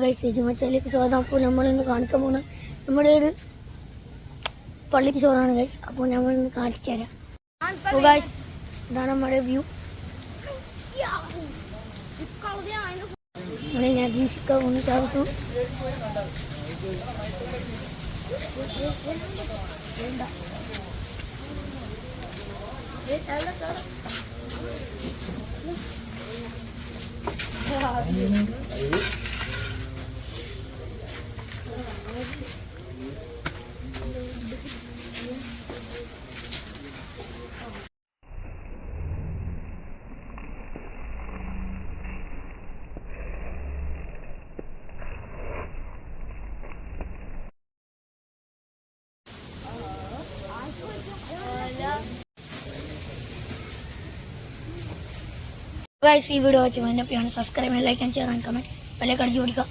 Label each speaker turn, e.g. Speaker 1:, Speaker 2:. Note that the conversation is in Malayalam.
Speaker 1: ഗൈസ് ജിമച്ചയിലേക്ക് സ്വാഗതം. അപ്പോൾ നമ്മളിന്ന് കാണിക്കാൻ പോകുന്ന നമ്മുടെ ഒരു പള്ളിക്ക് ചോറാണ് ഗൈസ്. അപ്പോൾ നമ്മളിന്ന് കാണിച്ചു തരാം. അപ്പോൾ ഗൈസ് ഇതാണ് നമ്മുടെ വ്യൂ. ഇവിടെ ഞാൻ ഗീസിക്കാൻ പോകുന്ന സാധിച്ചു. Guys, ഈ വീഡിയോ വാച്ച് മൈൻഡ് അപ്പ് ചെയ്യണം. Subscribe, like and share and comment. Bell icon അടിച്ചു കൊടുക്കുക.